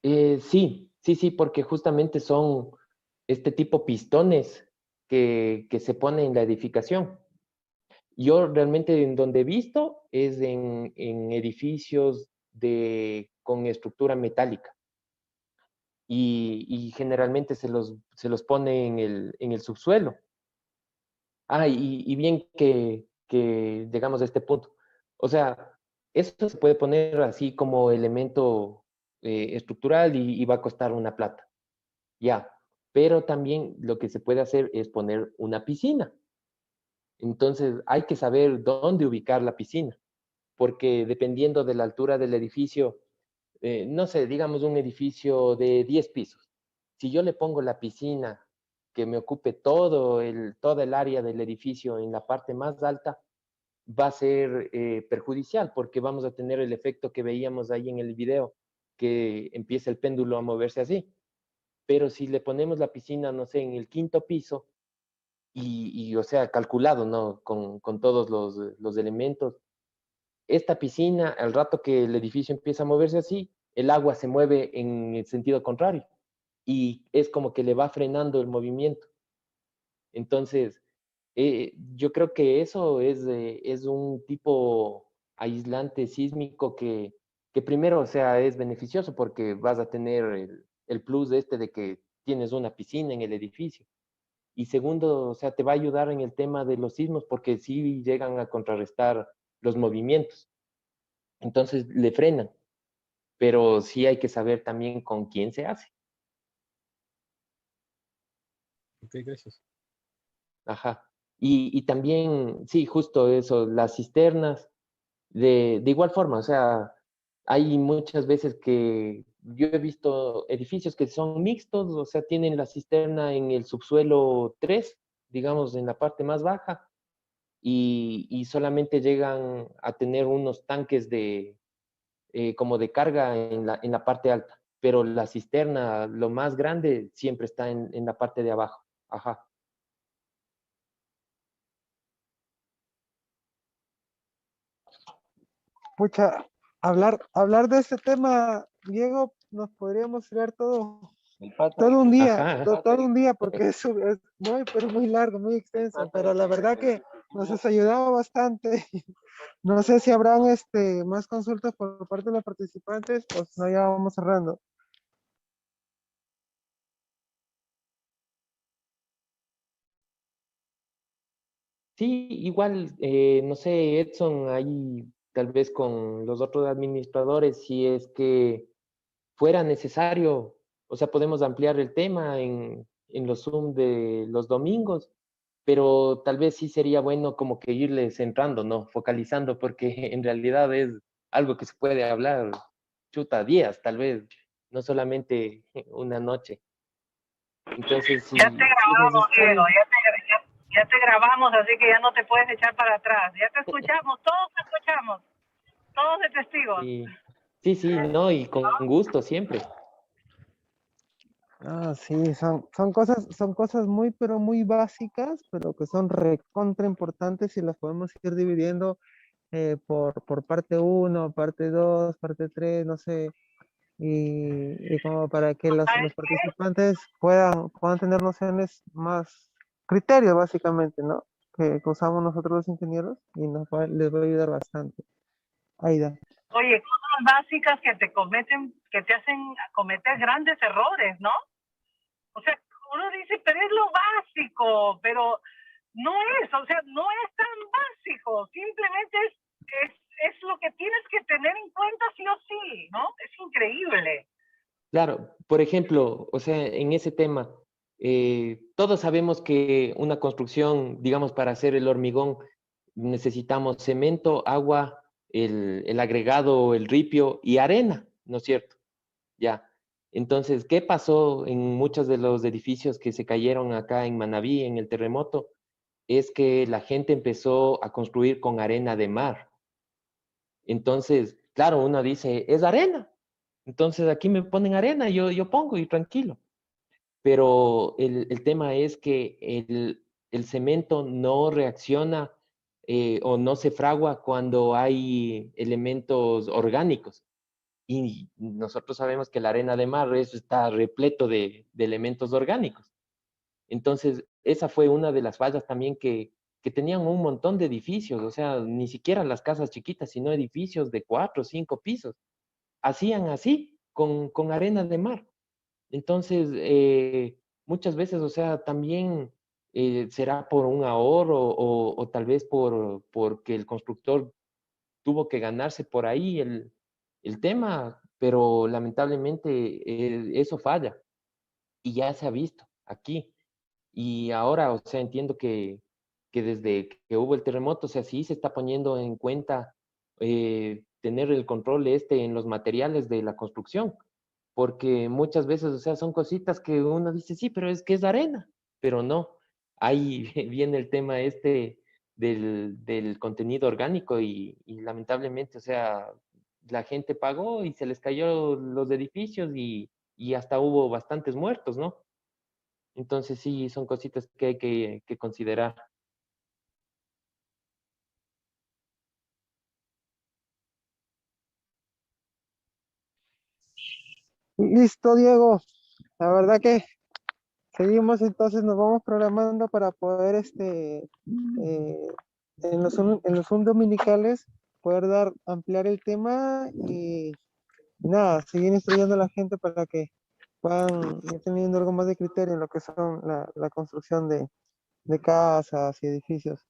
Speaker 1: Sí, sí, sí, porque justamente son este tipo pistones que se ponen en la edificación. Yo realmente en donde he visto es en edificios con estructura metálica y generalmente se los pone en el subsuelo. Y bien que llegamos a este punto. O sea, esto se puede poner así como elemento estructural y va a costar una plata. Ya, pero también lo que se puede hacer es poner una piscina. Entonces hay que saber dónde ubicar la piscina, porque dependiendo de la altura del edificio, no sé, digamos un edificio de 10 pisos. Si yo le pongo la piscina que me ocupe toda el área del edificio en la parte más alta, va a ser perjudicial, porque vamos a tener el efecto que veíamos ahí en el video, que empieza el péndulo a moverse así. Pero si le ponemos la piscina, no sé, en el 5.º piso, o sea, calculado, ¿no? Con todos los elementos, esta piscina, al rato que el edificio empieza a moverse así, el agua se mueve en el sentido contrario y es como que le va frenando el movimiento. Entonces, yo creo que eso es un tipo aislante sísmico que primero, o sea, es beneficioso porque vas a tener el plus de que tienes una piscina en el edificio. Y segundo, o sea, te va a ayudar en el tema de los sismos porque sí llegan a contrarrestar los movimientos. Entonces, le frenan, pero sí hay que saber también con quién se hace.
Speaker 6: Ok, gracias.
Speaker 1: Ajá. Y también, sí, justo eso, las cisternas, de igual forma, o sea, hay muchas veces que yo he visto edificios que son mixtos, o sea, tienen la cisterna en el subsuelo 3, digamos, en la parte más baja, y solamente llegan a tener unos tanques como de carga en la parte alta, pero la cisterna, lo más grande, siempre está en la parte de abajo. Ajá.
Speaker 7: Pucha, hablar de este tema, Diego, nos podríamos tirar todo un día,
Speaker 1: Ajá.
Speaker 7: todo un día, porque es muy, pero muy largo, muy extenso, pero la verdad que nos has ayudado bastante. No sé si habrán más consultas por parte de los participantes, o si no, ya vamos cerrando.
Speaker 1: Sí, igual, no sé, Edson, ahí tal vez con los otros administradores, si es que fuera necesario, o sea, podemos ampliar el tema en los Zoom de los domingos, pero tal vez sí sería bueno como que irle centrando, ¿no? Focalizando, porque en realidad es algo que se puede hablar, chuta, días, tal vez, no solamente una noche. Entonces,
Speaker 8: Ya te
Speaker 1: si es
Speaker 8: grabamos, Diego,
Speaker 1: necesario.
Speaker 8: ya te grabamos, así que ya no te puedes echar para atrás. Ya te escuchamos, todos de testigos.
Speaker 1: Sí, sí, no, y con gusto siempre.
Speaker 7: Ah, sí, son cosas muy, pero muy básicas, pero que son recontra importantes y las podemos ir dividiendo por parte uno, parte 2, parte 3, no sé, y como para que los
Speaker 8: ¿Sabes qué?
Speaker 7: participantes puedan tener nociones más, criterios básicamente, ¿no? Que usamos nosotros los ingenieros y les va a ayudar bastante. Aida.
Speaker 8: Oye, cosas básicas que que te hacen cometer grandes errores, ¿no? O sea, uno dice, pero es lo básico, pero no es, o sea, no es tan básico, simplemente es lo que tienes que tener en cuenta sí o sí, ¿no? Es increíble.
Speaker 1: Claro, por ejemplo, o sea, en ese tema, todos sabemos que una construcción, digamos, para hacer el hormigón, necesitamos cemento, agua, el agregado, el ripio y arena, ¿no es cierto? Ya. Entonces, ¿qué pasó en muchos de los edificios que se cayeron acá en Manabí en el terremoto? Es que la gente empezó a construir con arena de mar. Entonces, claro, uno dice, es arena. Entonces aquí me ponen arena, yo pongo y tranquilo. Pero el tema es que el cemento no reacciona o no se fragua cuando hay elementos orgánicos. Y nosotros sabemos que la arena de mar eso está repleto de elementos orgánicos. Entonces, esa fue una de las fallas también que tenían un montón de edificios, o sea, ni siquiera las casas chiquitas, sino edificios de 4 o 5 pisos. Hacían así, con arena de mar. Entonces, muchas veces, o sea, también será por un ahorro o tal vez porque el constructor tuvo que ganarse por ahí el tema, pero lamentablemente eso falla y ya se ha visto aquí. Y ahora, o sea, entiendo que desde que hubo el terremoto, o sea, sí se está poniendo en cuenta tener el control en los materiales de la construcción, porque muchas veces, o sea, son cositas que uno dice, sí, pero es que es arena. pero no. Ahí viene el tema este del contenido orgánico y lamentablemente, o sea, la gente pagó y se les cayó los edificios y hasta hubo bastantes muertos, ¿no? Entonces sí, son cositas que hay que considerar.
Speaker 7: Listo, Diego. La verdad que seguimos, entonces nos vamos programando para poder en los Zoom dominicales poder ampliar el tema y nada, seguir instruyendo a la gente para que puedan ir teniendo algo más de criterio en lo que son la construcción de casas y edificios.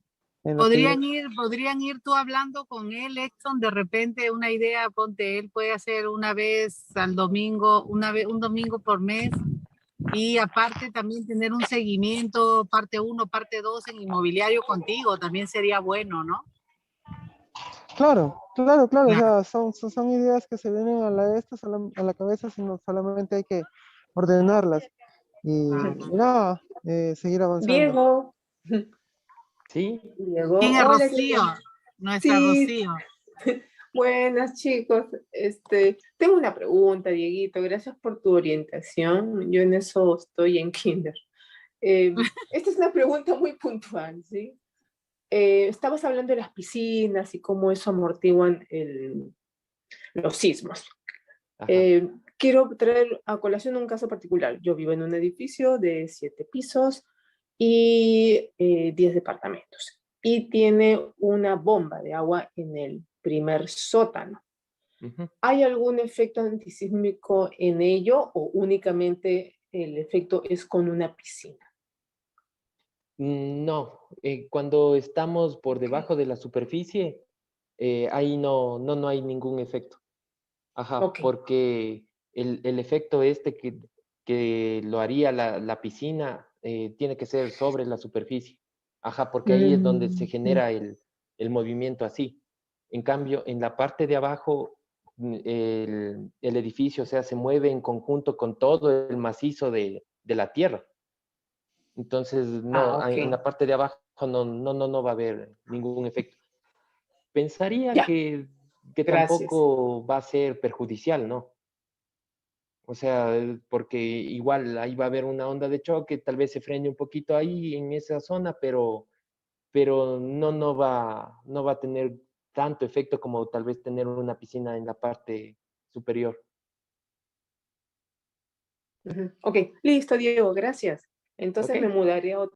Speaker 7: En lo que
Speaker 9: Podrían ir tú hablando con él, Exxon, de repente una idea, ponte, él puede hacer una vez al domingo, un domingo por mes, y aparte también tener un seguimiento, parte 1, parte 2 en inmobiliario contigo, también sería bueno, ¿no?
Speaker 7: Claro, o sea, son ideas que se vienen a a la cabeza, sino solamente hay que ordenarlas y nada, seguir avanzando.
Speaker 10: Diego.
Speaker 1: ¿Sí?
Speaker 10: Diego.
Speaker 9: ¿Quién es
Speaker 10: Hola,
Speaker 9: Rocío?
Speaker 10: Diego.
Speaker 9: Nuestra
Speaker 10: Sí.
Speaker 9: Rocío.
Speaker 10: Buenas, chicos. Tengo una pregunta, Dieguito. Gracias por tu orientación. Yo en eso estoy en kinder. Esta es una pregunta muy puntual, ¿sí? Estabas hablando de las piscinas y cómo eso amortiguan los sismos. Quiero traer a colación un caso particular. Yo vivo en un edificio de 7 pisos y 10 departamentos. Y tiene una bomba de agua en el primer sótano. ¿Hay algún efecto antisísmico en ello o únicamente el efecto es con una piscina?
Speaker 1: No, cuando estamos por debajo de la superficie, ahí no hay ningún efecto. Ajá, porque el efecto este que lo haría la piscina tiene que ser sobre la superficie. Ajá, porque ahí es donde se genera el movimiento así. En cambio, en la parte de abajo, el edificio, o sea, se mueve en conjunto con todo el macizo de la tierra. Entonces, no, en la parte de abajo no va a haber ningún efecto. Pensaría que tampoco va a ser perjudicial, ¿no? O sea, porque igual ahí va a haber una onda de choque, tal vez se frene un poquito ahí en esa zona, pero no va a tener tanto efecto como tal vez tener una piscina en la parte superior.
Speaker 10: Ok, listo, Diego, gracias. Entonces me mudaré a otro